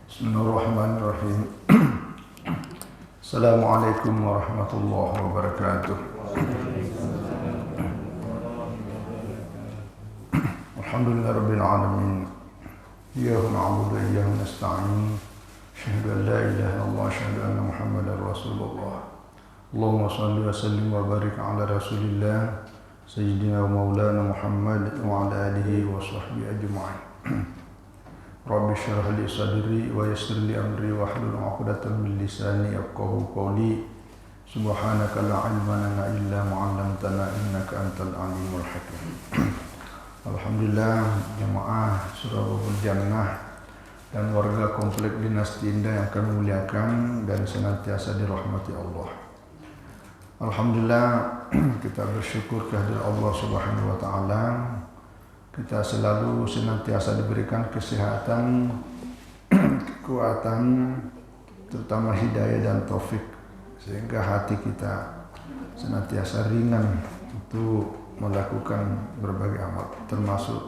Bismillahirrahmanirrahim. Assalamualaikum warahmatullahi wabarakatuh. Alhamdulillahirabbil alamin. Iyyaka na'budu wa iyyaka nasta'in. Asyhadu an la ilaha illallah wa asyhadu anna Muhammadar Rasulullah. Allahumma shalli wa sallim wa barik ala Rasulillah sayyidina wa maulana Muhammad wa ala alihi wa sahbihi ajma'in. Rabbi syrah li sadri wa yassir li amri wa hlul 'uqdatam min lisani yafqahu qawli. Subhanaka la ilma lana illa ma 'allamtana innaka antal alimul hakim. Alhamdulillah jemaah Surabaya Jannah dan warga komplek Dinasti Indah yang kami muliakan dan senantiasa dirahmati Allah. Alhamdulillah kita bersyukur kehadirat Allah Subhanahu wa taala. Kita selalu senantiasa diberikan kesehatan, kekuatan, terutama hidayah dan taufik, sehingga hati kita senantiasa ringan untuk melakukan berbagai amal. Termasuk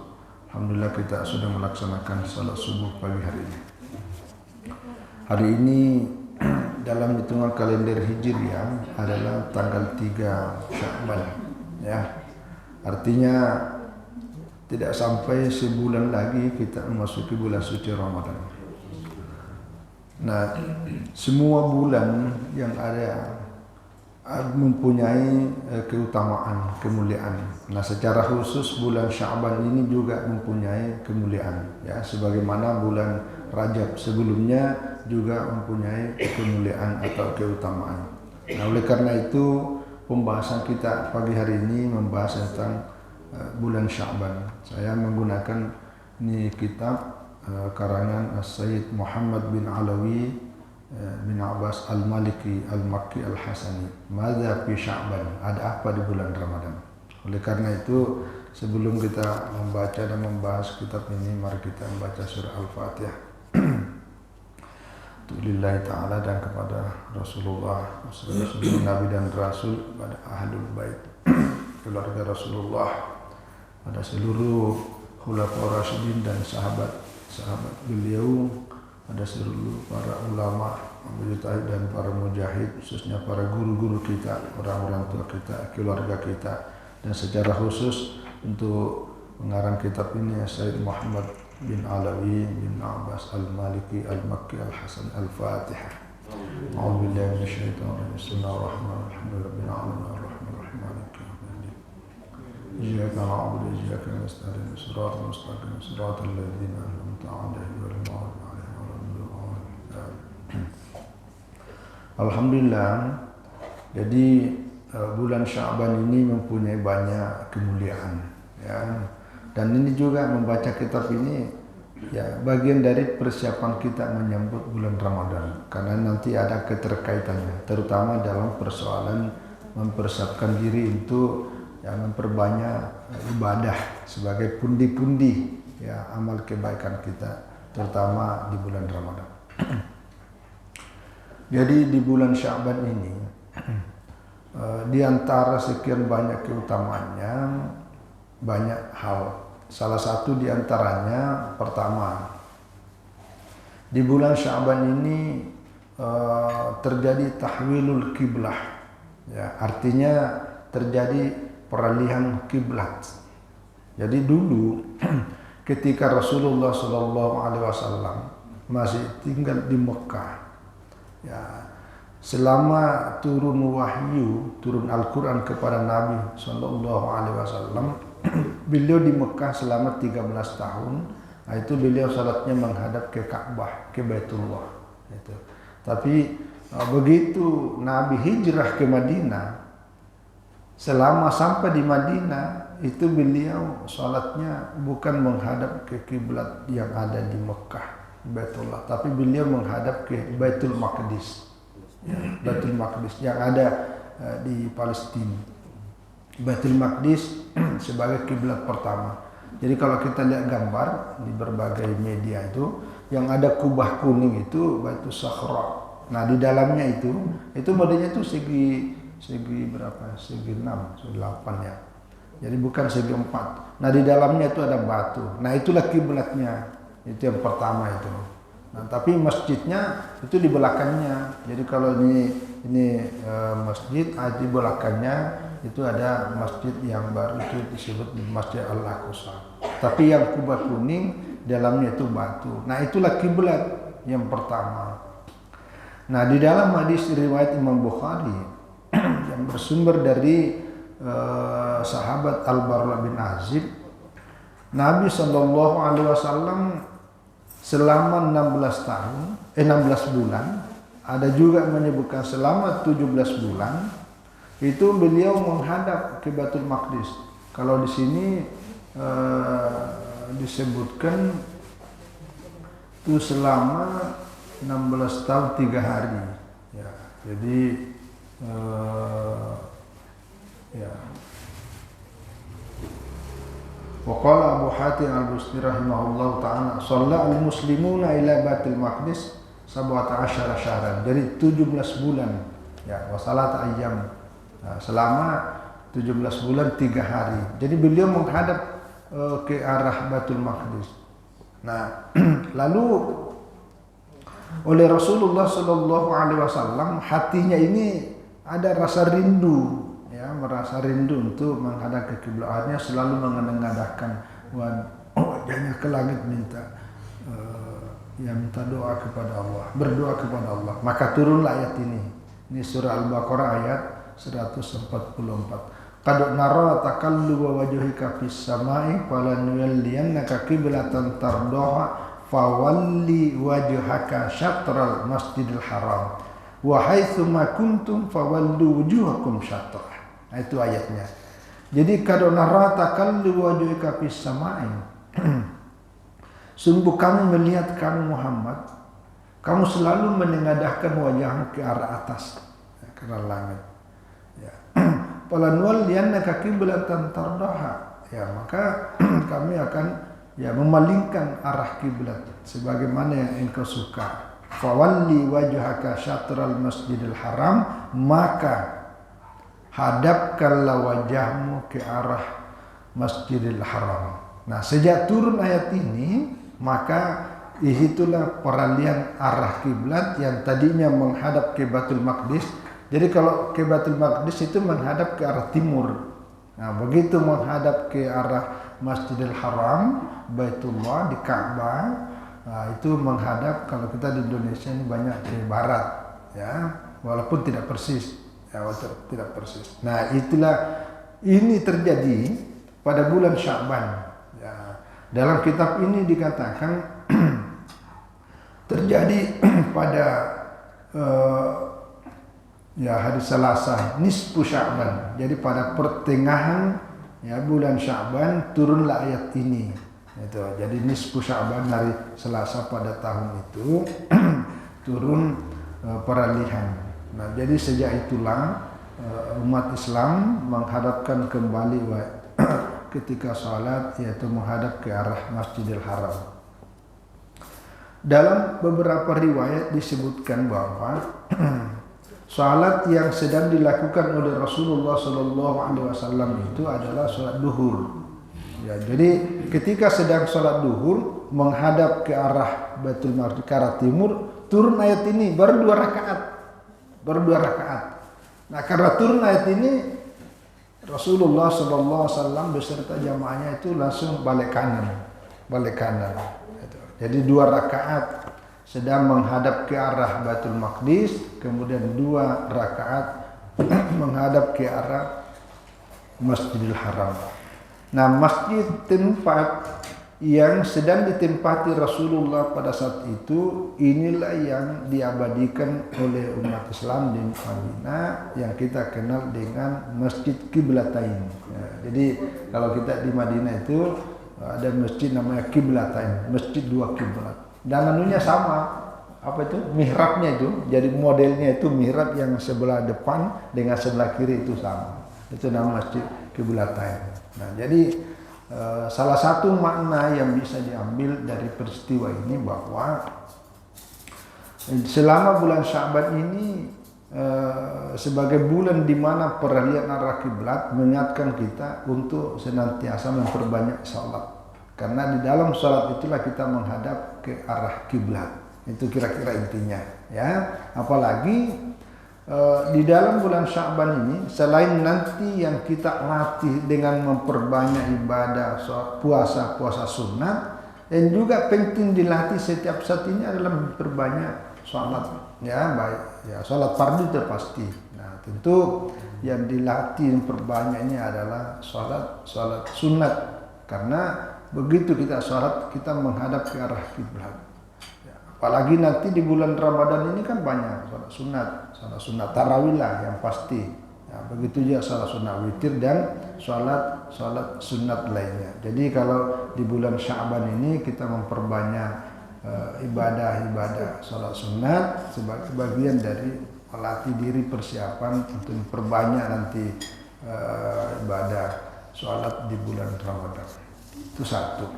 alhamdulillah kita sudah melaksanakan salat subuh pagi hari ini. Hari ini dalam hitungan kalender Hijriah adalah tanggal 3 Sya'ban, ya. Artinya tidak sampai sebulan lagi kita memasuki bulan suci Ramadan. Nah, semua bulan yang ada mempunyai keutamaan, kemuliaan. Nah, secara khusus bulan Sya'ban ini juga mempunyai kemuliaan, ya, sebagaimana bulan Rajab sebelumnya juga mempunyai kemuliaan atau keutamaan. Nah, oleh karena itu pembahasan kita pagi hari ini membahas tentang bulan Sya'ban. Saya menggunakan ini kitab karangan Sayyid Muhammad bin Alawi bin Abbas Al-Maliki Al-Makki Al-Hasani. Madza fi Sya'ban? Ada apa di bulan Ramadan? Oleh karena itu, sebelum kita membaca dan membahas kitab ini, mari kita membaca surah Al-Fatihah. Lillahi ta'ala dan kepada Rasulullah, seluruh Nabi dan Rasul, kepada Ahlul Bait, keluarga Rasulullah, pada seluruh khulafaur rasyidin dan sahabat beliau, pada seluruh para ulama, mujtahid dan para mujahid, khususnya para guru-guru kita, orang-orang tua kita, keluarga kita, dan secara khusus untuk pengarang kitab ini Sayyid Muhammad bin Alawi bin Abbas Al-Maliki Al-Makki Al-Hasan Al-Fatihah. A'udzubillahi minasyaitonir rajim. Bismillahirrahmanirrahim. Rabbil alamin. إياك نعبد وإياك نستعين صراط المستقيم صراط الذين أنعمت عليهم غير المغضوب عليهم ولا الضالين. Alhamdulillah, jadi bulan Sya'ban ini mempunyai banyak kemuliaan, ya. Dan ini juga membaca kitab ini, ya, bagian dari persiapan kita menyambut bulan Ramadan, karena nanti ada keterkaitannya, terutama dalam persoalan mempersiapkan diri untuk memperbanyak ibadah sebagai pundi-pundi, ya, amal kebaikan kita, terutama di bulan Ramadan. Jadi di bulan Sya'ban ini di antara sekian banyak keutamaannya banyak hal. Salah satu di antaranya, pertama, di bulan Sya'ban ini terjadi tahwilul kiblah, ya, artinya terjadi peralihan kiblat. Jadi dulu ketika Rasulullah SAW masih tinggal di Mekah, ya, selama turun wahyu, turun Al-Quran kepada Nabi SAW, beliau di Mekah selama 13 tahun. Nah, itu beliau salatnya menghadap ke Ka'bah, ke Baitullah. Itu. Tapi begitu Nabi hijrah ke Madinah, selama sampai di Madinah itu beliau salatnya bukan menghadap ke kiblat yang ada di Mekah, Baitullah, tapi beliau menghadap ke Baitul Maqdis, ya, Baitul Maqdis yang ada di Palestina. Baitul Maqdis sebagai kiblat pertama. Jadi kalau kita lihat gambar di berbagai media itu, yang ada kubah kuning itu Baitul Sakhra. Nah, di dalamnya itu modelnya itu segi berapa? Segi 6, segi 8, ya. Jadi bukan segi 4. Nah, di dalamnya itu ada batu. Nah, itulah kiblatnya. Itu yang pertama itu. Nah, tapi masjidnya itu di belakangnya. Jadi kalau ini masjid, di belakangnya itu ada masjid yang baru itu disebut Masjid Al-Aqsa. Tapi yang kubah kuning dalamnya itu batu. Nah, itulah kiblat yang pertama. Nah, di dalam hadis riwayat Imam Bukhari yang bersumber dari sahabat Al-Barra bin Azib, Nabi Shallallahu Alaihi Wasallam selama 16 bulan, ada juga menyebutkan selama 17 bulan, itu beliau menghadap ke Baitul Maqdis. Kalau di sini disebutkan itu selama 16 tahun 3 hari. Ya, jadi ya. Waqala Abu Hatim Al-Busti rahimahullah ta'ala, shalla al-muslimuna ila Baitul Maqdis 17 syahran. Jadi 17 bulan. Ya, wa salata ayyam. Nah, selama 17 bulan 3 hari. Jadi beliau menghadap ke arah Baitul Maqdis. Nah, lalu oleh Rasulullah Shallallahu Alaihi Wasallam hatinya ini ada rasa rindu, ya, merasa rindu untuk menghadap ke kiblatnya, selalu menengadahkan wajahnya ke langit minta minta doa kepada Allah, berdoa kepada Allah. Maka turunlah ayat ini. Ini surah Al-Baqarah ayat 144. Qad nara taqalluba wajhika fis samai falanuwalliyannaka qiblatan tardaha fawalli wajhaka syatral masjidil haram wa haitsu ma kuntum fawallu wujuhakum syatrah. Nah, itu ayatnya. Jadi qad nara taqalluba wajhika fis samai. Sungguh kami melihat kamu Muhammad, kamu selalu menengadahkan wajahmu ke arah atas, ke arah langit. Ya. Falanwalliyannaka qiblatan tardaha. Ya, maka kami akan memalingkan arah kiblat sebagaimana yang engkau suka. Fawalli wajhaka syatral masjidil haram, maka hadapkanlah wajahmu ke arah Masjidil Haram. Nah, sejak turun ayat ini, maka itulah peralihan arah kiblat yang tadinya menghadap ke Baitul Maqdis. Jadi kalau ke Baitul Maqdis itu menghadap ke arah timur. Nah, begitu menghadap ke arah Masjidil Haram, Baitullah di Ka'bah, nah, itu menghadap, kalau kita di Indonesia ini banyak ke barat, ya, walaupun tidak persis, ya, tidak persis. Nah, itulah ini terjadi pada bulan Sya'ban. Ya, dalam kitab ini dikatakan terjadi pada hari Selasa, nisfu Sya'ban. Jadi pada pertengahan bulan Sya'ban turunlah ayat ini. Itu. Jadi nisfu Sya'ban hari Selasa pada tahun itu turun peralihan. Nah, jadi sejak itulah umat Islam menghadapkan kembali ketika salat, yaitu menghadap ke arah Masjidil Haram. Dalam beberapa riwayat disebutkan bahwa salat yang sedang dilakukan oleh Rasulullah SAW itu adalah salat duhur. Ya, jadi ketika sedang salat duhur menghadap ke arah Baitul Maqdis ke arah timur, turun ayat ini baru 2 rakaat. Nah, karena turun ayat ini, Rasulullah SAW beserta jamaahnya itu langsung balik kanan. Jadi 2 rakaat sedang menghadap ke arah Baitul Maqdis, kemudian 2 rakaat menghadap ke arah Masjidil Haram. Nah, masjid tempat yang sedang ditempati Rasulullah pada saat itu, inilah yang diabadikan oleh umat Islam di Madinah yang kita kenal dengan Masjid Qiblatain. Ya, jadi kalau kita di Madinah itu ada masjid namanya Qiblatain, masjid 2 kiblat. Dan anunya sama, apa itu? Mihrabnya itu, jadi modelnya itu mihrab yang sebelah depan dengan sebelah kiri itu sama. Itu nama Masjid Qiblatain. Nah, jadi salah satu makna yang bisa diambil dari peristiwa ini bahwa selama bulan Sya'ban ini sebagai bulan di mana peralihan arah kiblat mengingatkan kita untuk senantiasa memperbanyak salat. Karena di dalam salat itulah kita menghadap ke arah kiblat. Itu kira-kira intinya ya. Apalagi di dalam bulan Sya'ban ini, selain nanti yang kita latih dengan memperbanyak ibadah puasa sunnah, dan juga penting dilatih setiap saat ini adalah memperbanyak sholat ya, baik ya sholat fardu itu pasti. Nah tentu yang dilatih memperbanyaknya adalah sholat sunat, karena begitu kita sholat kita menghadap ke arah kiblat. Apalagi nanti di bulan Ramadan ini kan banyak sholat sunat tarawih lah yang pasti. Ya, begitu juga sholat sunat witir dan sholat sunat lainnya. Jadi kalau di bulan Sya'ban ini kita memperbanyak ibadah sholat sunat sebagai bagian dari melatih diri persiapan untuk memperbanyak nanti ibadah sholat di bulan Ramadan. Itu satu.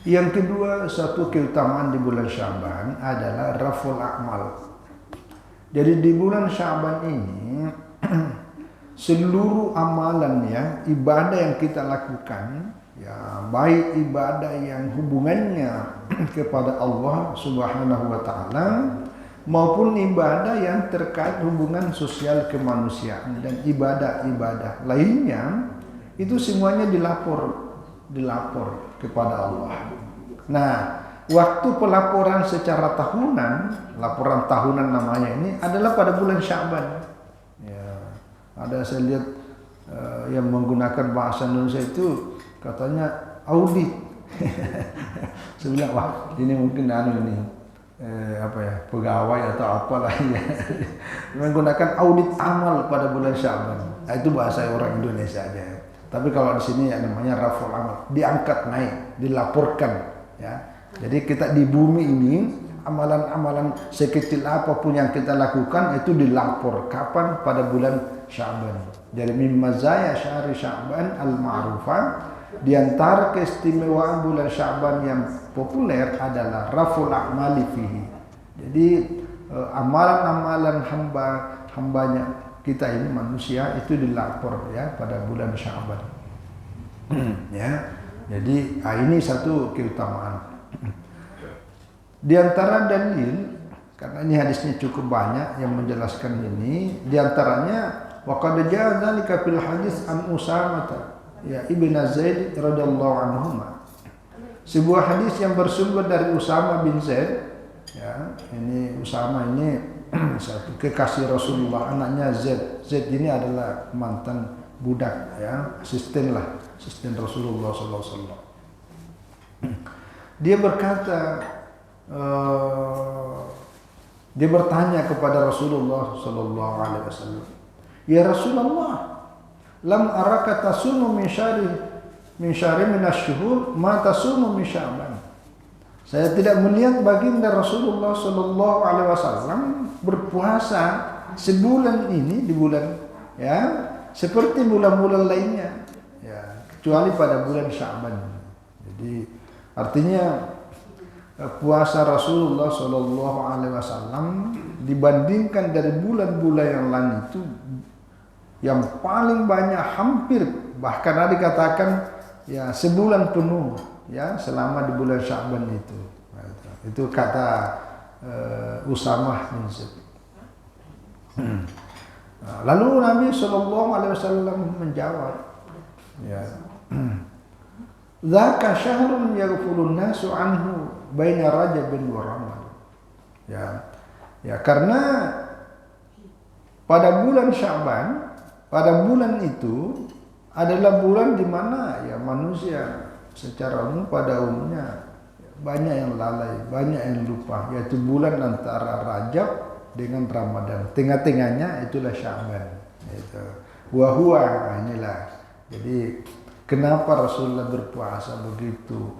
Yang kedua, satu keutamaan di bulan Sya'ban adalah raful a'mal. Jadi di bulan Sya'ban ini seluruh amalan ya, ibadah yang kita lakukan ya, baik ibadah yang hubungannya kepada Allah Subhanahu wa taala maupun ibadah yang terkait hubungan sosial kemanusiaan dan ibadah-ibadah lainnya, itu semuanya dilapor kepada Allah. Nah, waktu pelaporan secara tahunan, laporan tahunan namanya ini adalah pada bulan Sya'ban. Ya, ada saya lihat yang menggunakan bahasa Indonesia itu katanya audit. Saya bilang wah ini mungkin pegawai atau apalah ya. Menggunakan audit amal pada bulan Sya'ban. Nah, itu bahasa orang Indonesia aja. Tapi kalau di sini ya namanya raful amal, diangkat naik, dilaporkan ya. Jadi kita di bumi ini amalan-amalan sekecil apapun yang kita lakukan itu dilapor kapan pada bulan Sya'ban. Jadi min mazaya syahri Sya'ban al-ma'rufah, di antara keistimewaan bulan Sya'ban yang populer adalah raful a'mali fihi. Jadi amalan-amalan hambanya kita ini manusia itu dilapor ya pada bulan Sya'ban. Ya. Jadi ini satu keutamaan. Di antara dalil, karena ini hadisnya cukup banyak yang menjelaskan ini, di antaranya wa qad jaa dzalika fil hadis an Usamah ya ibn Zaid radhiyallahu anhuma. Sebuah hadis yang bersumber dari Usamah bin Zaid ya, ini Usamah ini satu kekasih Rasulullah, anaknya Zaid. Zaid ini adalah mantan budak ya, asisten Rasulullah SAW. Dia berkata, dia bertanya kepada Rasulullah SAW, ya Rasulullah, lam araka tasumu min syari minasy-syuhur ma tasumu min Sya'ban. Saya tidak melihat baginda Rasulullah Sallallahu Alaihi Wasallam berpuasa sebulan ini di bulan ya seperti bulan-bulan lainnya ya, kecuali pada bulan Sya'ban. Jadi artinya puasa Rasulullah Sallallahu Alaihi Wasallam dibandingkan dari bulan-bulan yang lain itu yang paling banyak, hampir bahkan ada dikatakan ya sebulan penuh ya selama di bulan Sya'ban itu. Itu kata Usamah bin Zaid. Lalu Nabi Shallallahu Alaihi Wasallam menjawab, ya, "Dzaka syahrun yaghfulun nasu anhu baina Rajabin wa Ramadan." Ya, karena pada bulan Sya'ban, pada bulan itu adalah bulan di mana ya manusia secara umum pada umumnya banyak yang lalai, banyak yang lupa, yaitu bulan antara Rajab dengan Ramadan. Tengah-tengahnya itulah Sya'ban. Itu. Wahua, inilah. Jadi kenapa Rasulullah berpuasa begitu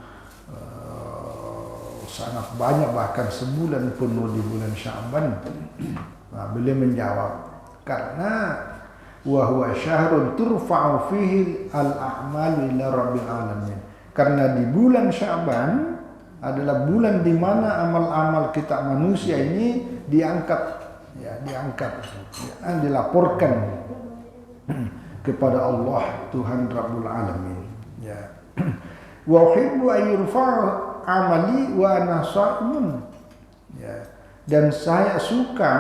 sangat banyak, bahkan sebulan penuh di bulan Sya'ban? Nah, beliau menjawab, karena wahwa syahrun turfa'u fihi al-a'malu ila rabbil alamin. Karena di bulan Sya'ban adalah bulan di mana amal-amal kita manusia ini diangkat, dilaporkan kepada Allah Tuhan Rabbul Alamin. Ya. Wa uhibbu an amali wa ana shaimun. Ya. Dan saya suka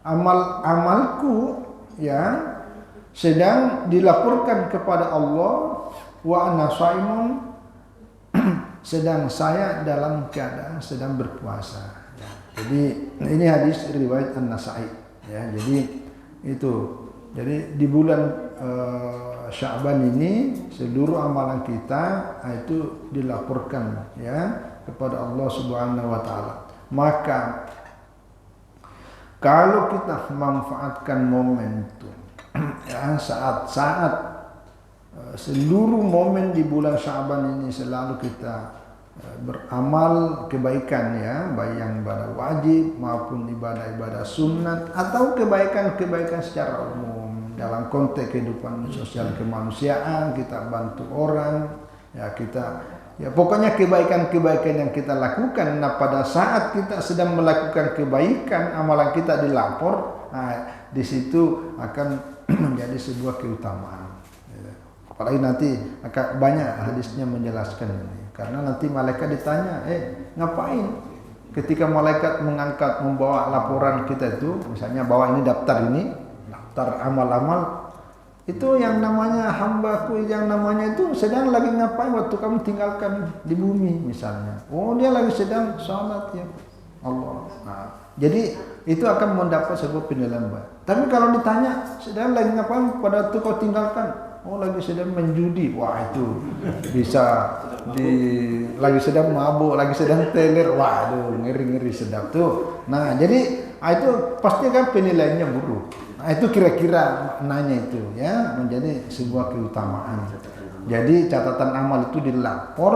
amal-amalku yang sedang dilaporkan kepada Allah wa ana shaimun, sedang saya dalam keadaan sedang berpuasa. Ya. Jadi ini hadis riwayat An-Nasa'i. Ya, jadi itu. Jadi di bulan Sya'ban ini seluruh amalan kita itu dilaporkan ya kepada Allah Subhanahu wa taala. Maka kalau kita memanfaatkan momentum ya, saat-saat seluruh momen di bulan Sya'ban ini selalu kita beramal kebaikan ya, baik yang ibadah wajib maupun ibadah-ibadah sunat atau kebaikan-kebaikan secara umum dalam konteks kehidupan sosial kemanusiaan, kita bantu orang ya, kita ya pokoknya kebaikan-kebaikan yang kita lakukan. Nah, pada saat kita sedang melakukan kebaikan, amalan kita dilapor, nah, di situ akan menjadi sebuah keutamaan. Apalagi nanti akan banyak hadisnya menjelaskan ini. Karena nanti malaikat ditanya, ngapain? Ketika malaikat mengangkat, membawa laporan kita itu, misalnya bawa ini daftar amal-amal, itu yang namanya hambaku, yang namanya itu sedang lagi ngapain waktu kamu tinggalkan di bumi misalnya. Oh, dia lagi sedang sholat ya Allah. Nah, jadi itu akan mendapat sebuah penilaian baik. Tapi kalau ditanya sedang lagi ngapain pada waktu kau tinggalkan? Oh, lagi sedang menjudi. Wah, itu bisa lagi sedang mabuk, lagi sedang teler. Waduh, ngeri-ngeri sedap tuh. Nah, jadi itu pasti kan penilaiannya buruk. Nah, itu kira-kira maknanya itu ya, menjadi sebuah keutamaan. Jadi catatan amal itu dilapor.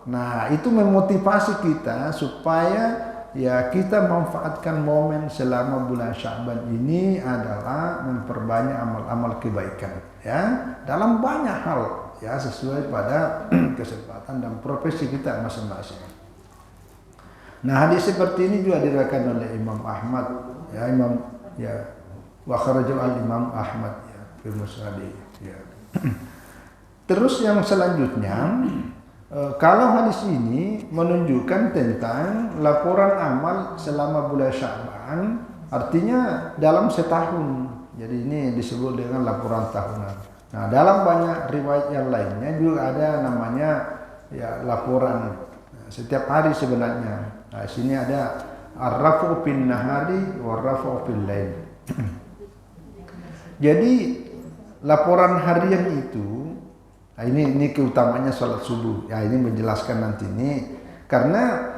Nah, itu memotivasi kita supaya ya kita manfaatkan momen selama bulan Sya'ban ini adalah memperbanyak amal-amal kebaikan ya dalam banyak hal ya sesuai pada kesempatan dan profesi kita masing-masing. Nah, hadis seperti ini juga diriwayatkan oleh Imam Ahmad ya, wa kharajahu al-Imam Ahmad ya fi musnadih ya. Terus yang selanjutnya, kalau hadis ini menunjukkan tentang laporan amal selama bulan Sya'ban, artinya dalam setahun. Jadi ini disebut dengan laporan tahunan. Nah, dalam banyak riwayat yang lainnya juga ada namanya ya laporan setiap hari sebenarnya. Nah, sini ada ar-rafu bin nahari wa rafu bil lail. Jadi laporan harian itu, nah ini keutamanya sholat subuh. Ya, ini menjelaskan nanti ini karena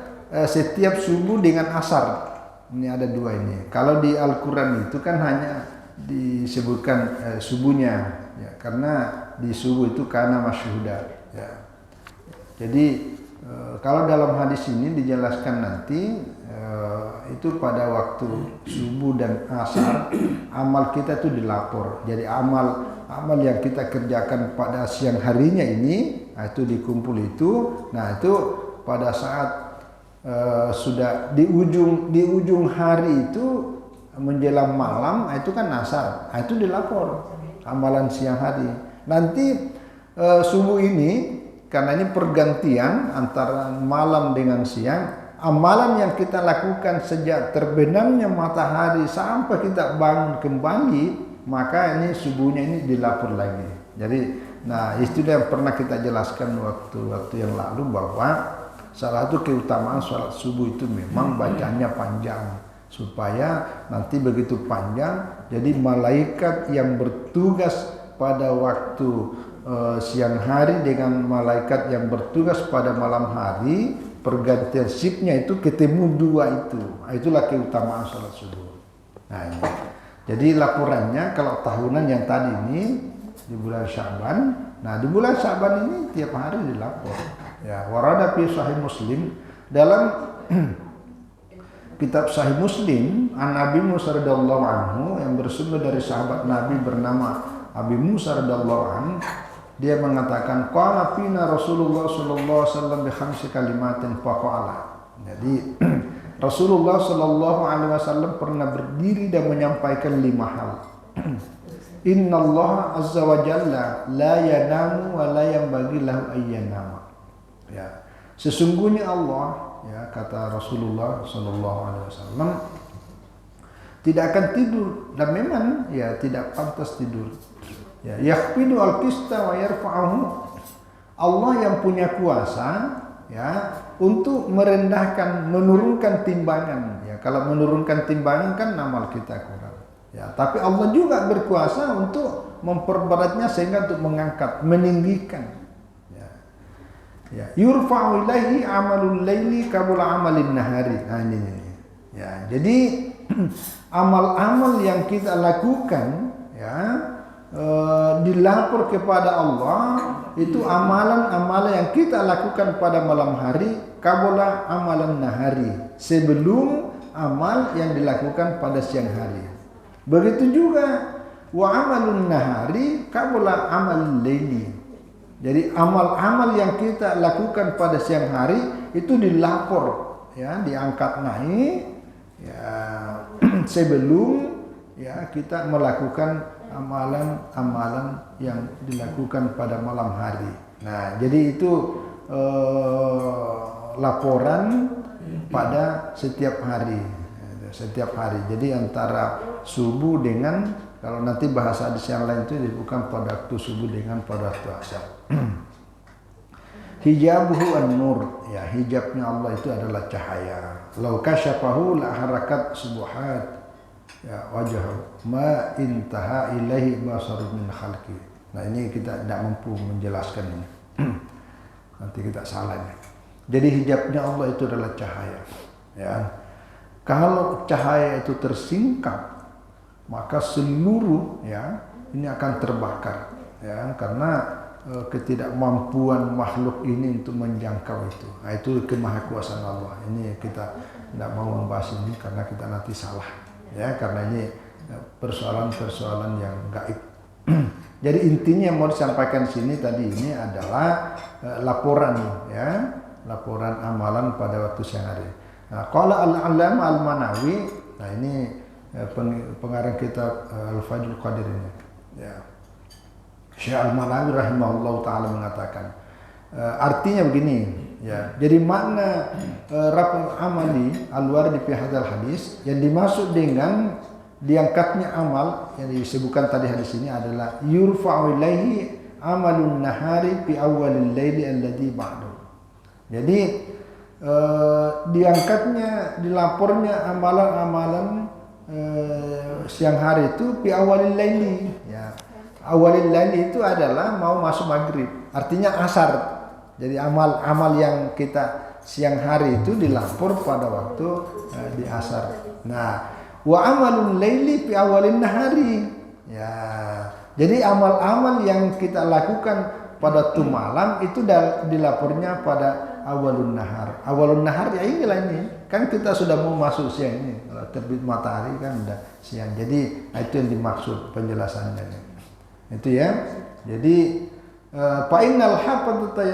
setiap subuh dengan asar. Ini ada dua ini. Kalau di Al-Quran itu kan hanya disebutkan subuhnya, ya, karena di subuh itu kana masyhuda. Ya. Jadi kalau dalam hadis ini dijelaskan nanti itu pada waktu subuh dan asar amal kita itu dilapor. Jadi amal yang kita kerjakan pada siang harinya ini, nah itu dikumpul itu. Nah, itu pada saat sudah di ujung hari itu menjelang malam, itu kan asar. Nah, itu dilapor amalan siang hari. Nanti subuh ini karena ini pergantian antara malam dengan siang, amalan yang kita lakukan sejak terbenamnya matahari sampai kita bangun kembali, maka ini subuhnya ini dilapor lagi. Jadi, nah itu yang pernah kita jelaskan waktu yang lalu bahwa salah satu keutamaan sholat subuh itu memang bacanya panjang supaya nanti begitu panjang, jadi malaikat yang bertugas pada waktu siang hari dengan malaikat yang bertugas pada malam hari, pergantian shiftnya itu ketemu dua itu. Nah, itulah keutamaan sholat subuh. Nah, ini. Jadi laporannya kalau tahunan yang tadi ini di bulan Sya'ban. Nah, di bulan Sya'ban ini tiap hari dilapor. Ya, warada fi Sahih Muslim dalam kitab Sahih Muslim an Abi Musa radhiyallahu anhu yang bersumber dari sahabat Nabi bernama Abi Musa radhiyallahu anhu. Dia mengatakan qala fina Rasulullah sallallahu alaihi wasallam bi khamsi kalimatin faqala. Jadi Rasulullah sallallahu alaihi wasallam pernah berdiri dan menyampaikan 5 hal. Innallaha azza wa jalla la yanamu wa la yanbaghi lahu ayyanama. Ya. Sesungguhnya Allah, ya kata Rasulullah Sallallahu Alaihi Wasallam, tidak akan tidur, dan memang ya tidak pantas tidur. Ya, yakhfidu al-qista wa yarfa'uhu. Allah yang punya kuasa ya untuk merendahkan, menurunkan timbangan. Ya, kalau menurunkan timbangan kan amal kita kurang. Ya, tapi Allah juga berkuasa untuk memperberatnya sehingga untuk mengangkat, meninggikan. Ya, yurfa'u ilaihi amalul laili qabla amalin nahari. Nah, ini. Ya, jadi amal-amal yang kita lakukan ya dilapor kepada Allah itu amalan-amalan yang kita lakukan pada malam hari qabla amalan nahari, sebelum amal yang dilakukan pada siang hari. Begitu juga wa amalun nahari qabla amal laili. Jadi amal-amal yang kita lakukan pada siang hari itu dilapor, ya, diangkat naik, ya, sebelum ya kita melakukan amalan-amalan yang dilakukan pada malam hari. Nah, jadi itu laporan pada setiap hari, Jadi antara subuh dengan, kalau nanti bahasa hadis yang lain itu bukan pada waktu subuh dengan pada waktu asar. Hijabuhu an-nur, ya, hijabnya Allah itu adalah cahaya. Lau kasyafahu la harakat subuhat, ya, wajhahu ma intaha ilaihi basar min khalqi. Nah, ini kita tidak mampu menjelaskan ini. Nanti kita salah ini. Jadi hijabnya Allah itu adalah cahaya, ya. Kalau cahaya itu tersingkap, maka seluruh ya ini akan terbakar, ya, karena ketidakmampuan makhluk ini untuk menjangkau itu. Nah, itu kemahakuasaan Allah. Ini kita tidak mau membahas ini karena kita nanti salah, ya, karena ini persoalan-persoalan yang gaib. Jadi intinya yang mau disampaikan sini tadi ini adalah laporan, ya, laporan amalan pada waktu siang hari. Nah, qala al-'allamah al-Manawi, nah ini pengarang kitab Al-Faidul Qadir ini, ya. Syekh Al-Manawi rahimahullah ta'ala mengatakan artinya begini, ya. Jadi makna raf'ul amali al-warid fi hadzal hadis, yang dimaksud dengan diangkatnya amal yang disebutkan tadi hadis ini adalah yurfa'u ilaihi amalun nahari fi awwalil laili alladhi ba'du. Jadi diangkatnya, dilapornya amalan-amalan siang hari itu fi awalil laili, ya. Awalil laili itu adalah mau masuk maghrib, artinya asar. Jadi amal-amal yang kita siang hari itu dilapor pada waktu di asar. Nah, wa amalul laili fi awalin nahari, ya. Jadi amal-amal yang kita lakukan pada waktu malam itu dilapornya pada awalun nahar. Awalun nahar ya inilah ini. Kan kita sudah mau masuk siang ini. Kalau terbit matahari kan udah siang. Jadi itu yang dimaksud penjelasannya. Itu ya. Jadi fa innal hafadata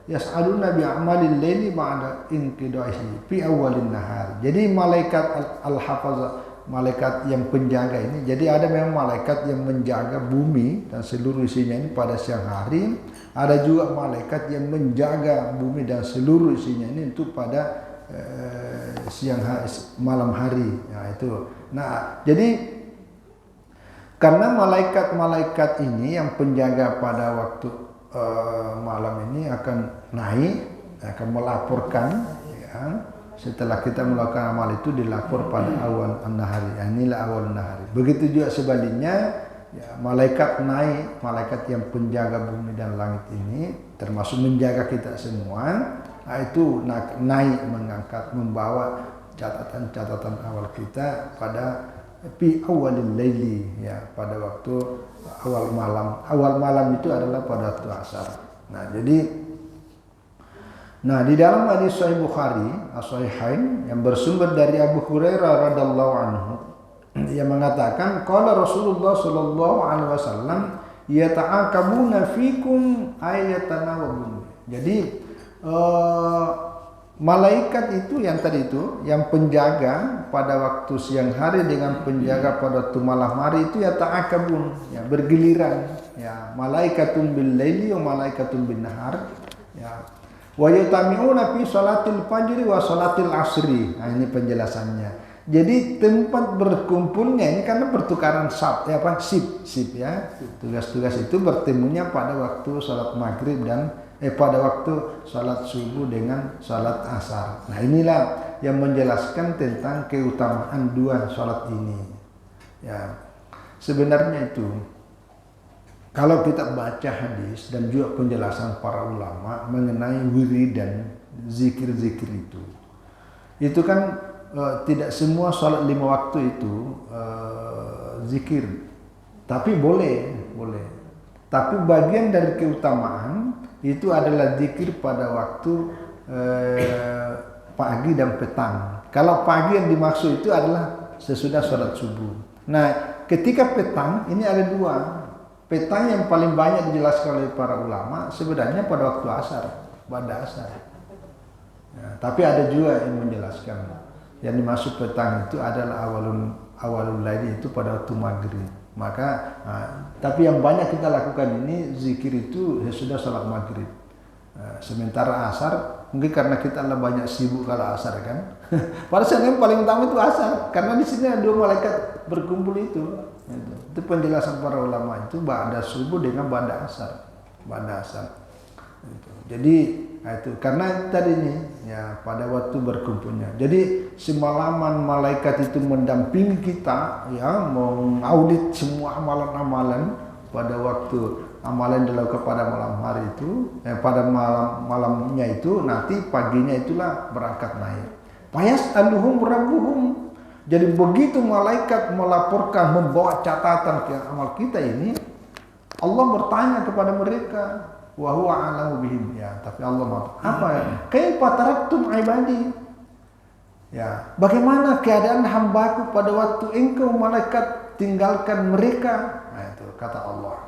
yas'aluna bi a'malil laili ba'da inqidahi fi awalin nahar. Jadi malaikat al-hafazah, malaikat yang penjaga ini, jadi ada memang malaikat yang menjaga bumi dan seluruh isinya ini pada siang hari. Ada juga malaikat yang menjaga bumi dan seluruh isinya ini itu pada siang hari, malam hari. Nah, itu. Nah, jadi karena malaikat-malaikat ini yang penjaga pada waktu malam ini akan naik, akan melaporkan, ya. Setelah kita melakukan amal itu dilapor pada awal an-nahari. Inilah awal an-nahari. Begitu juga sebaliknya, ya, malaikat naik, malaikat yang penjaga bumi dan langit ini termasuk menjaga kita semua. Nah, itu naik, mengangkat, membawa catatan-catatan awal kita pada fi awalil laili, ya, pada waktu awal malam. Awal malam itu adalah pada waktu asar. Nah, di dalam hadis Sahih Bukhari, as-Sahihain, yang bersumber dari Abu Hurairah radhiyallahu anhu, yang mengatakan qala Rasulullah sallallahu alaihi wasallam yata'aqabuna fikum ayatanawabun. Jadi malaikat itu yang tadi itu, yang penjaga pada waktu siang hari dengan penjaga pada waktu malam hari itu yata'aqabun, ya, bergiliran, ya, malaikatun bil laili wa malaikatun bin nahar, ya. Wa yutami'una fi salatil fajri wa salatil asri. Nah, ini penjelasannya. Jadi tempat berkumpulnya ini karena pertukaran sip ya. Tugas-tugas itu bertemunya pada waktu salat maghrib dan pada waktu salat subuh dengan salat asar. Nah, inilah yang menjelaskan tentang keutamaan dua salat ini. Ya. Sebenarnya itu kalau kita baca hadis dan juga penjelasan para ulama mengenai wirid dan zikir-zikir itu kan tidak semua sholat 5 waktu itu zikir, tapi boleh. Tapi bagian dari keutamaan itu adalah zikir pada waktu pagi dan petang. Kalau pagi yang dimaksud itu adalah sesudah sholat subuh. Nah, ketika petang ini ada dua. Petang yang paling banyak dijelaskan oleh para ulama sebenarnya pada waktu asar, pada asar. Ya, tapi ada juga yang menjelaskan yang dimaksud petang itu adalah awalul laili itu pada waktu maghrib. Maka tapi yang banyak kita lakukan ini zikir itu sudah salat maghrib. Sementara asar mungkin karena kita banyak sibuk kalau asar kan. Padahal yang paling utama itu asar karena di sini ada dua malaikat berkumpul itu. Itu penjelasan para ulama itu ba'da subuh dengan ba'da asar. Jadi itu karena tadi ini ya pada waktu berkumpulnya. Jadi semalaman malaikat itu mendampingi kita ya mengaudit semua amalan-amalan pada waktu amalan dilakukan pada malam hari itu pada malamnya itu nanti paginya itulah berangkat naik. Fayasaluhum rabbuhum. Jadi begitu malaikat melaporkan membawa catatan ke amal kita ini Allah bertanya kepada mereka wa huwa a'lamu bihim ya, tapi Allah maha apa ya? Kaifa taraktum ibadi? Ya, bagaimana keadaan hambaku pada waktu engkau malaikat tinggalkan mereka? Nah, itu kata Allah.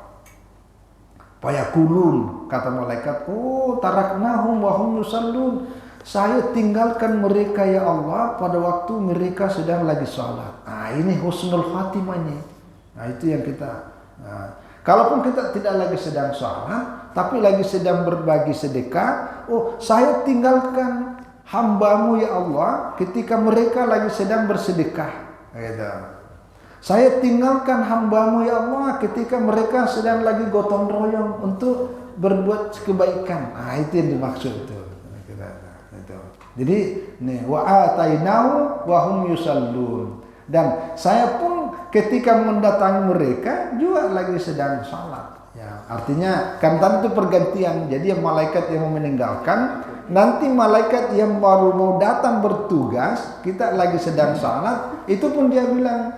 Fayaqulun, kata malaikat, oh taraknahum wa hum yusallun. Saya tinggalkan mereka ya Allah pada waktu mereka sedang lagi sholat. Nah, ini husnul khatimahnya. Nah, itu yang kita kalaupun kita tidak lagi sedang sholat, tapi lagi sedang berbagi sedekah, oh saya tinggalkan hambamu ya Allah ketika mereka lagi sedang bersedekah. Gitu. Saya tinggalkan hambamu ya Allah ketika mereka sedang lagi gotong royong untuk berbuat kebaikan. Nah, itu yang dimaksud itu. Jadi nih wa atainahu wa hum yusallun. Dan saya pun ketika mendatangi mereka juga lagi sedang salat. Ya, artinya kan tadi itu pergantian. Jadi yang malaikat yang mau meninggalkan, nanti malaikat yang baru mau datang bertugas, kita lagi sedang salat, itu pun dia bilang,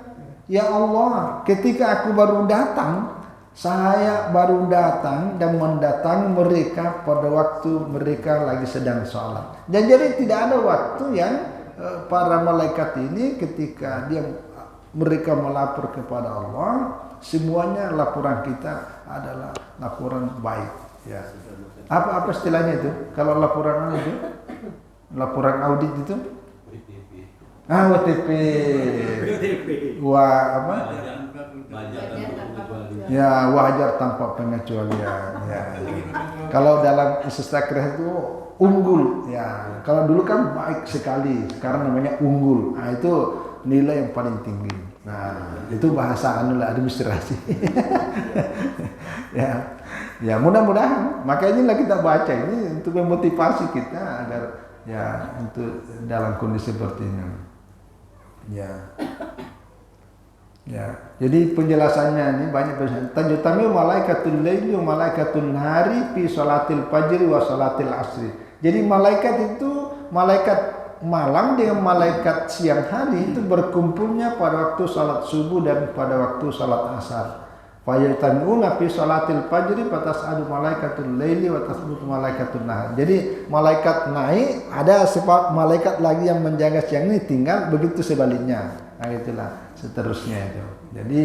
"Ya Allah, ketika aku baru datang, saya baru datang dan mendatangi mereka pada waktu mereka lagi sedang sholat." Dan jadi tidak ada waktu yang para malaikat ini ketika mereka melapor kepada Allah, semuanya laporan kita adalah laporan baik. Ya. Apa istilahnya itu? Kalau laporan itu, laporan audit itu? WTP. Apa? Ya, wajar tanpa pengecualian. Ya. Kalau dalam istilah itu unggul. Ya, kalau dulu kan baik sekali. Sekarang namanya unggul. Nah, itu nilai yang paling tinggi. Nah, itu bahasa administrasi. Ya, mudah-mudahan. Makanya kita baca ini untuk memotivasi kita agar ya untuk dalam kondisi seperti ini. Ya, jadi penjelasannya ini banyak penjelasan. Tajutami malaikatul laili wa malaikatul nahari fi salatil fajri wa salatil asri. Jadi malaikat itu malaikat malam dengan malaikat siang hari itu berkumpulnya pada waktu salat subuh dan pada waktu salat asar. Fayatamiuna fi salatil fajri fatas'adu malaikatul laili wa tasbutu malaikatul nahar. Jadi malaikat naik, ada sifat malaikat lagi yang menjaga siang ini tinggal, begitu sebaliknya. Nah, itulah seterusnya itu. Jadi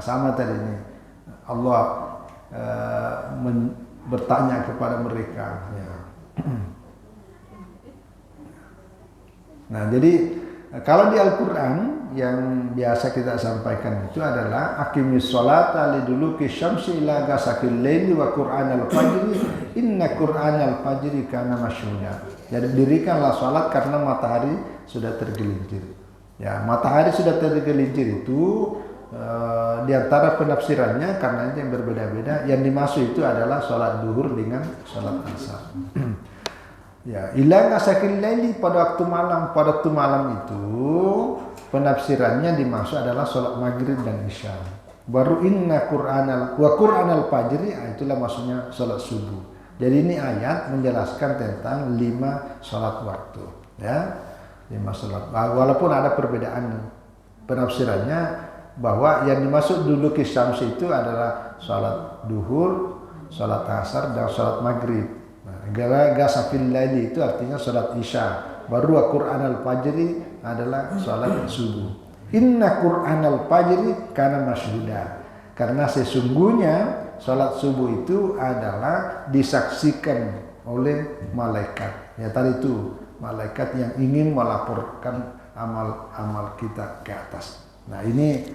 sama tadi ini Allah bertanya kepada mereka. Ya. Nah, jadi kalau di Al-Quran yang biasa kita sampaikan itu adalah aqimis sholata liduluki syamsi ila ghasaqil laili wa qur'anal fajri inna qur'anal fajri kana masyhuda. Jadi dirikanlah salat karena matahari sudah tergelincir. Ya, matahari sudah tergelincir itu di antara penafsirannya karena itu yang berbeda-beda. Yang dimaksud itu adalah salat duhur dengan salat asar. Ya, ila ghasaqil laili pada waktu malam. Pada waktu malam itu penafsirannya dimaksud adalah sholat maghrib dan isya. Baru inna qur'anal wa qur'anal fajri, itulah maksudnya sholat subuh. Jadi ini ayat menjelaskan tentang 5 sholat waktu. Ya, 5 sholat. Walaupun ada perbedaan penafsirannya bahwa yang dimaksud dulu syams itu adalah sholat duhur, sholat asar dan sholat maghrib. Ghasaqil laili itu artinya sholat isya. Baru Qur'anal fajri adalah sholat subuh. Inna Qur'anal fajri kana masyhuda. Karena sesungguhnya sholat subuh itu adalah disaksikan oleh malaikat. Ya tadi itu malaikat yang ingin melaporkan amal-amal kita ke atas. Nah ini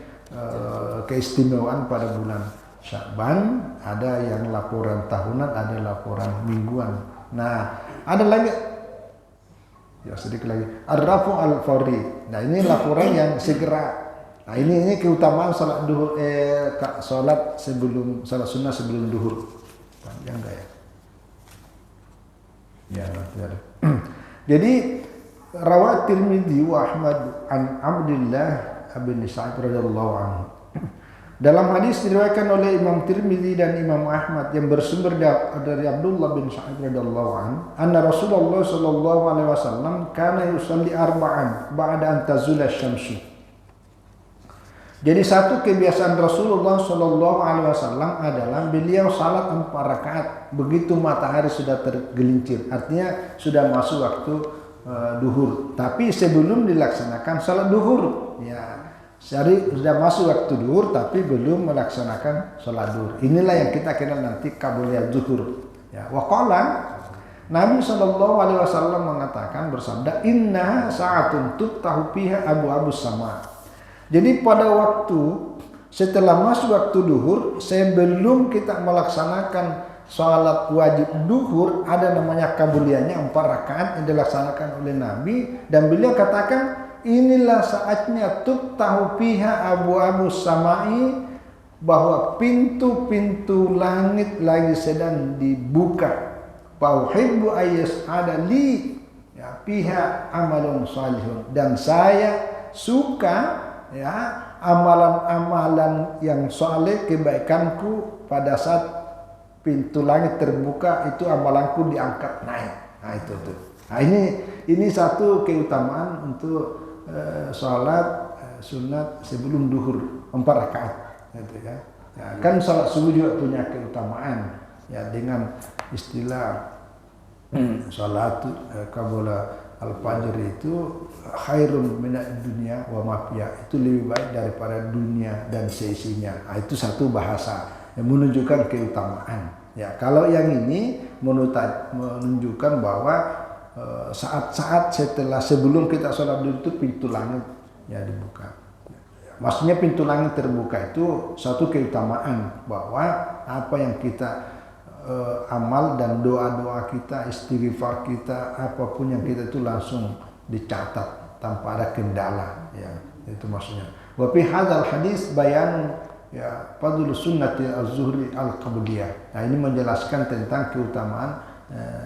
keistimewaan pada bulan Sya'ban, ada yang laporan tahunan, ada laporan mingguan. Nah, ada lagi ya sedikit lagi ar-rafu al-fawri. Nah, ini laporan yang segera. Nah, ini keutamaan salat duhur salat sebelum salat sunnah sebelum duhur. Panjang enggak ya? Ya, nanti ada. Jadi rawat Tirmidzi wa Ahmad an Abdullah bin Sa'id radhiyallahu anhu. Dalam hadis diriwayatkan oleh Imam Tirmidzi dan Imam Ahmad yang bersumber dari Abdullah bin Sa'id radhiyallahu anhu, anna Rasulullah sallallahu alaihi wasallam kana yusalli arba'an ba'da an tazula asy-syamsu. Jadi satu kebiasaan Rasulullah sallallahu alaihi wasallam adalah beliau salat 4 rakaat begitu matahari sudah tergelincir. Artinya sudah masuk waktu duhur. Tapi sebelum dilaksanakan salat duhur, ya jadi sudah masuk waktu duhur tapi belum melaksanakan sholat duhur. Inilah yang kita kenal nanti qabliyah zuhur. Ya, waqala Nabi SAW mengatakan bersabda, inna sa'atun tuftahu fiha abu-abus sama. Jadi pada waktu setelah masuk waktu duhur, sebelum kita melaksanakan sholat wajib duhur, ada namanya qabliyahnya 4 rakaat yang dilaksanakan oleh Nabi, dan beliau katakan inilah saatnya tuftahu fiha abu-abu samai, bahwa pintu-pintu langit lagi sedang dibuka. Fauhibbu ayyas'ada li ya fiha amalun salihun, dan saya suka ya amalan-amalan yang saleh, kebaikanku pada saat pintu langit terbuka itu amalanku diangkat naik. Nah itu tuh. Nah ini satu keutamaan untuk sholat sunat sebelum duhur 4 rakaat, gitu ya. Ya, kan sholat subuh juga punya keutamaan, ya dengan istilah sholat qabla al-fajr itu khairun minad dunya wa ma fiha, itu lebih baik daripada dunia dan seisinya. Nah, itu satu bahasa yang menunjukkan keutamaan. Ya, kalau yang ini menunjukkan bahwa saat-saat setelah sebelum kita sholat dulu itu pintu langit ya dibuka. Maksudnya pintu langit terbuka itu satu keutamaan bahwa apa yang kita amal dan doa-doa kita, istighfar kita, apapun yang kita itu langsung dicatat tanpa ada kendala. Ya, itu maksudnya. Wa fi hadzal hadis bayan ya fadlu sunnati az-zuhri al-qabliyah. Nah, ini menjelaskan tentang keutamaan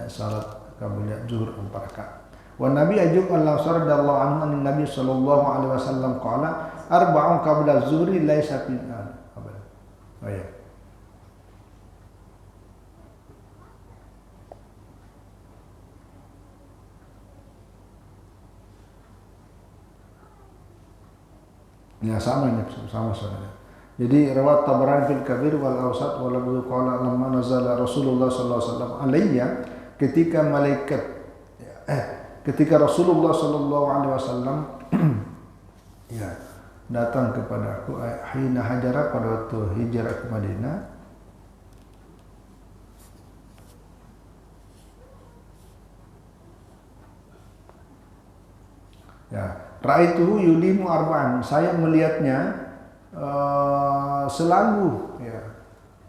salat qabliyah zuhur 4 rakaat. Wa Nabi ajub Allah sallallahu anhu Nabi sallallahu alaihi wasallam qala arba'un qabla zuhri laisa fi qabla. Oh ya. Ya sama saudara. Jadi rawat Tabarani fil Kabir wal Awsat wal Abu qala lamma nazala Rasulullah sallallahu alaihi wasallam alayya, ketika Rasulullah sallallahu alaihi wasallam ya datang kepada aku hina hajara, pada waktu hijrah ke Madinah, Ya, ra'aituhu yulimu arba'an. Saya melihatnya selalu ya.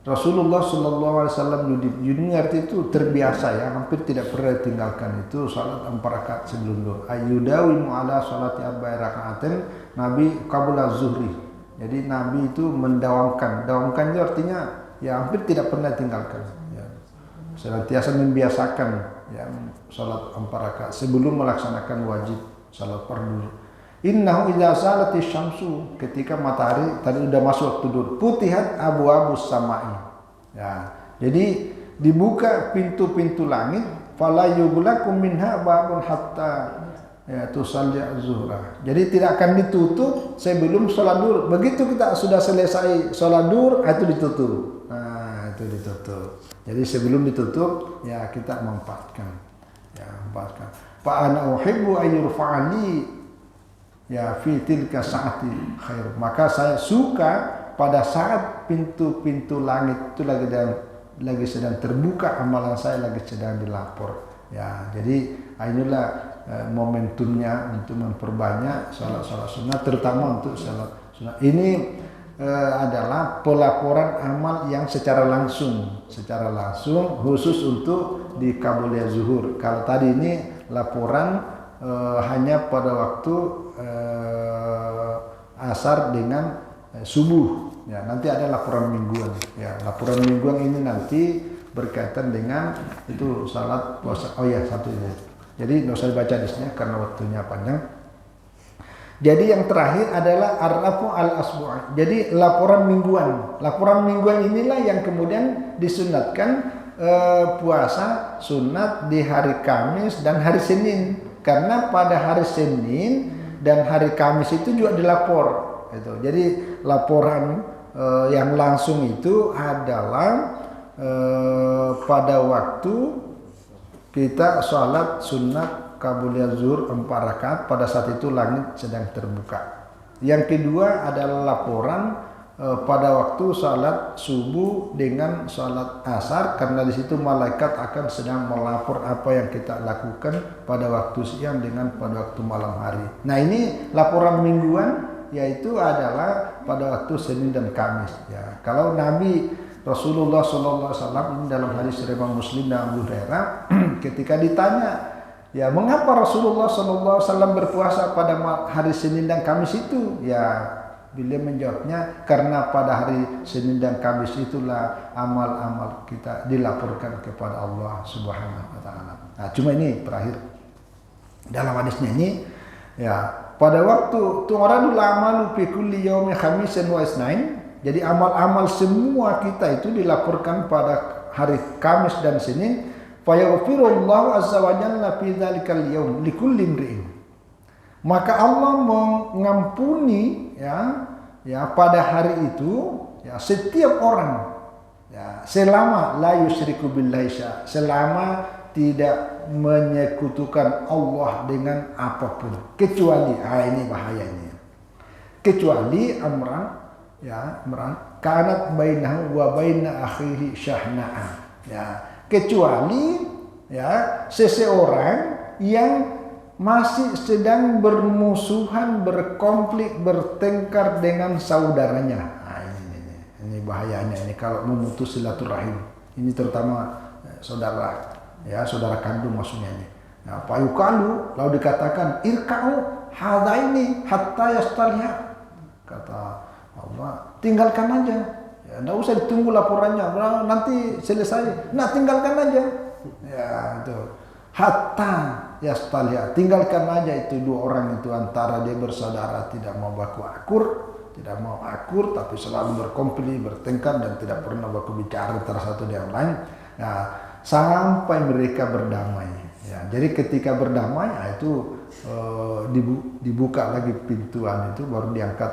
Rasulullah sallallahu alaihi wasallam yudim arti itu terbiasa ya, hampir tidak pernah tinggalkan itu salat 4 rakaat sebelum duhur. Ayyudawimu ala salati arba'i rakaatin Nabi qabla zuhri. Jadi Nabi itu mendawamkan. Dawamkan itu artinya ya hampir tidak pernah tinggalkan ya. Senantiasa membiasakan ya salat 4 rakaat sebelum melaksanakan wajib salat fardu. Innahu idza salati syamsu, ketika matahari tadi udah masuk waktu duhur, putihat abu-abus samai. Ya, jadi dibuka pintu-pintu langit, fala yughlaqu minha babun hatta ya tusalli az-zuhra. Jadi tidak akan ditutup sebelum sholat duhur. Begitu kita sudah selesai sholat duhur, itu ditutup. Nah, itu ditutup. Jadi sebelum ditutup, ya kita memanfaatkan. Ya, memanfaatkan. Fa ana uhibbu ayyurfa'ali ya fi tilka saati khair. Maka saya suka pada saat pintu-pintu langit itu lagi sedang terbuka, amalan saya lagi sedang dilapor. Ya, jadi inilah momentumnya untuk memperbanyak salat-salat sunnah, terutama untuk salat sunnah. Ini adalah pelaporan amal yang secara langsung khusus untuk dikabulnya zuhur. Kalau tadi ini laporan hanya pada waktu asar dengan subuh. Ya, nanti ada laporan mingguan. Ya, laporan mingguan ini nanti berkaitan dengan itu salat puasa. Oh ya, satu ini. Jadi nggak usah dibaca di sini karena waktunya panjang. Jadi yang terakhir adalah ar-rafu al-asbu'. Jadi laporan mingguan. Laporan mingguan inilah yang kemudian disunatkan puasa sunat di hari Kamis dan hari Senin. Karena pada hari Senin dan hari Kamis itu juga dilapor. Gitu. Jadi laporan yang langsung itu adalah pada waktu kita sholat sunat qabuliyah zuhur 4 rakaat, pada saat itu langit sedang terbuka. Yang kedua adalah laporan pada waktu salat subuh dengan salat asar, karena di situ malaikat akan sedang melapor apa yang kita lakukan pada waktu siang dengan pada waktu malam hari. Nah, ini laporan mingguan, yaitu adalah pada waktu Senin dan Kamis. Ya, kalau Nabi Rasulullah SAW ini dalam hadis riwayat Muslim dan Abu Hurairah, ketika ditanya, ya mengapa Rasulullah SAW berpuasa pada hari Senin dan Kamis itu? Ya, beliau menjawabnya, karena pada hari Senin dan Kamis itulah amal-amal kita dilaporkan kepada Allah Subhanahu wa taala. Nah, cuma ini terakhir dalam hadisnya ini, ya, pada waktu tu'radul amalu fi kulli yaumi khamisin wa isnain. Jadi amal-amal semua kita itu dilaporkan pada hari Kamis dan Senin. Fa yaghfirullahu azza wa jalla fi dzalikal yaum likulli imri'in. Maka Allah mengampuni ya pada hari itu ya setiap orang ya selama la yusyriku billahi selama tidak menyekutukan Allah dengan apapun, kecuali ini bahayanya, kecuali amran kanat bainahu wa baina akhihi syahna'a, ya kecuali ya seseorang yang masih sedang bermusuhan, berkonflik, bertengkar dengan saudaranya. Nah, ini bahayanya ini kalau memutus silaturahim. Ini terutama saudara, ya saudara kandung maksudnya ini. Nah, payukalu lalu dikatakan irka'u hadaini hatta yastaliha. Kata Allah, tinggalkan aja. Ya, enggak usah ditunggu laporannya. Nanti selesai. Nah, tinggalkan aja. Ya, itu. Hatta yastaliha, tinggalkan aja itu dua orang itu antara dia bersaudara tidak mau baku akur, tapi selalu berkonflik, bertengkar dan tidak pernah baku bicara antara satu dengan lain. Nah, sampai mereka berdamai. Ya, jadi ketika berdamai, itu dibuka lagi pintuan itu baru diangkat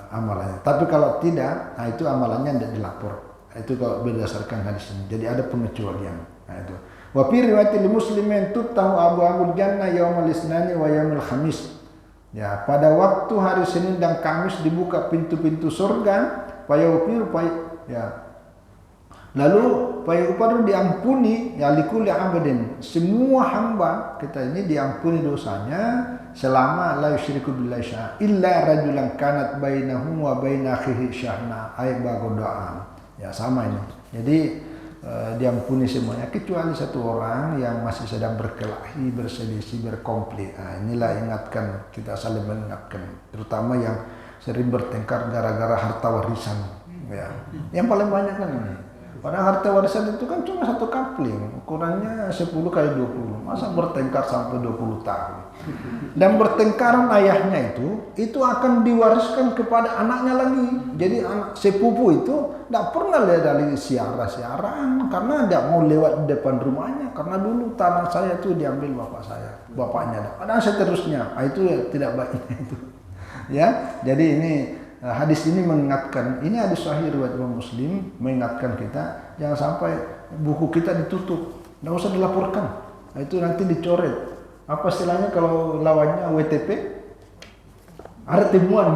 amalannya. Tapi kalau tidak, itu amalannya tidak dilapor. Itu kalau berdasarkan hadis ini. Jadi ada pengecualian. Nah, itu. Wa fi riwayatil muslimin tuftahu abwaabul jannah yaumal isnani wa yaumil khamis. Ya, pada waktu hari Senin dan Kamis dibuka pintu-pintu surga, Lalu fayughfaru diampuni ya likulli abdin, semua hamba kita ini diampuni dosanya selama la yusyriku billahi syai'an illa rajulan kanat bainahu wa bain akhihi syahna ay bagodoa. Ya sama ini. Jadi diampuni semuanya kecuali satu orang yang masih sedang berkelahi, berselisih, berkonflik. Nah, inilah ingatkan, kita saling mengingatkan, terutama yang sering bertengkar gara-gara harta warisan. Ya, yang paling banyak kan ini. Padahal harta warisan itu kan cuma satu kapling, ukurannya 10 kali 20. Masa bertengkar sampai 20 tahun? Dan bertengkaran ayahnya itu akan diwariskan kepada anaknya lagi. Jadi anak sepupu itu tidak pernah lihat dari siara-siaraan karena tidak mau lewat di depan rumahnya karena dulu tanah saya itu diambil bapak saya, bapaknya. Padahal seterusnya, itu tidak baiknya itu. Ya, jadi ini hadis ini mengingatkan, ini hadis sahih riwayat Imam Muslim, mengingatkan kita jangan sampai buku kita ditutup, tidak usah dilaporkan. Itu nanti dicoret. Apa istilahnya kalau lawannya WTP? Ada temuan.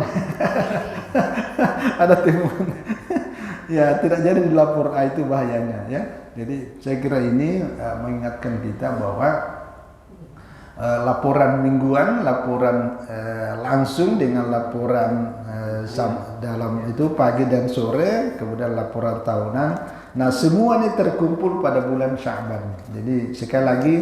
Ada temuan. Ya, tidak jadi dilapor, itu bahayanya ya. Jadi saya kira ini mengingatkan kita bahwa laporan mingguan, laporan langsung dengan laporan dalam itu pagi dan sore, kemudian laporan tahunan. Nah, semua ini terkumpul pada bulan Sya'ban. Jadi sekali lagi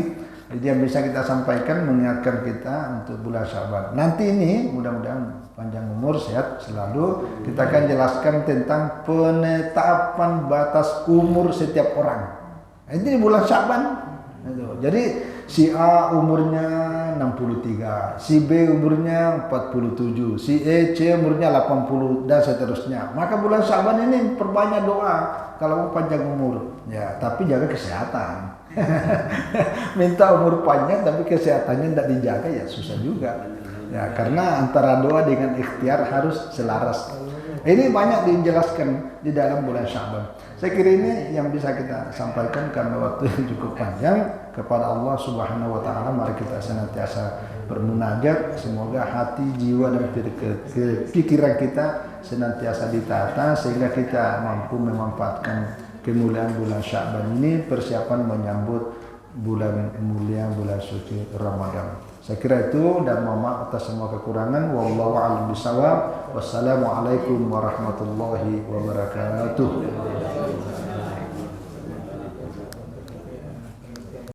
yang bisa kita sampaikan mengingatkan kita untuk bulan Sya'ban. Nanti ini mudah-mudahan panjang umur, sehat selalu. Kita akan jelaskan tentang penetapan batas umur setiap orang. Ini bulan Sya'ban. Jadi si A umurnya 63, si B umurnya 47, si E, C umurnya 80 dan seterusnya. Maka bulan Sya'ban ini perbanyak doa kalau mau panjang umur. Ya, tapi jaga kesehatan. Minta umur panjang tapi kesehatannya tidak dijaga ya susah juga. Ya, karena antara doa dengan ikhtiar harus selaras. Ini banyak dijelaskan di dalam bulan Sya'ban. Saya kira ini yang bisa kita sampaikan karena waktu yang cukup panjang. Kepada Allah Subhanahu wa taala mari kita senantiasa bermunajat, semoga hati, jiwa dan pikiran kita senantiasa ditata sehingga kita mampu memanfaatkan kemuliaan bulan Sya'ban ini, persiapan menyambut bulan mulia, bulan suci Ramadan. Saya kira itu, dan mohon maaf atas semua kekurangan. Wallahu a'lam bishawab. Wassalamualaikum warahmatullahi wabarakatuh.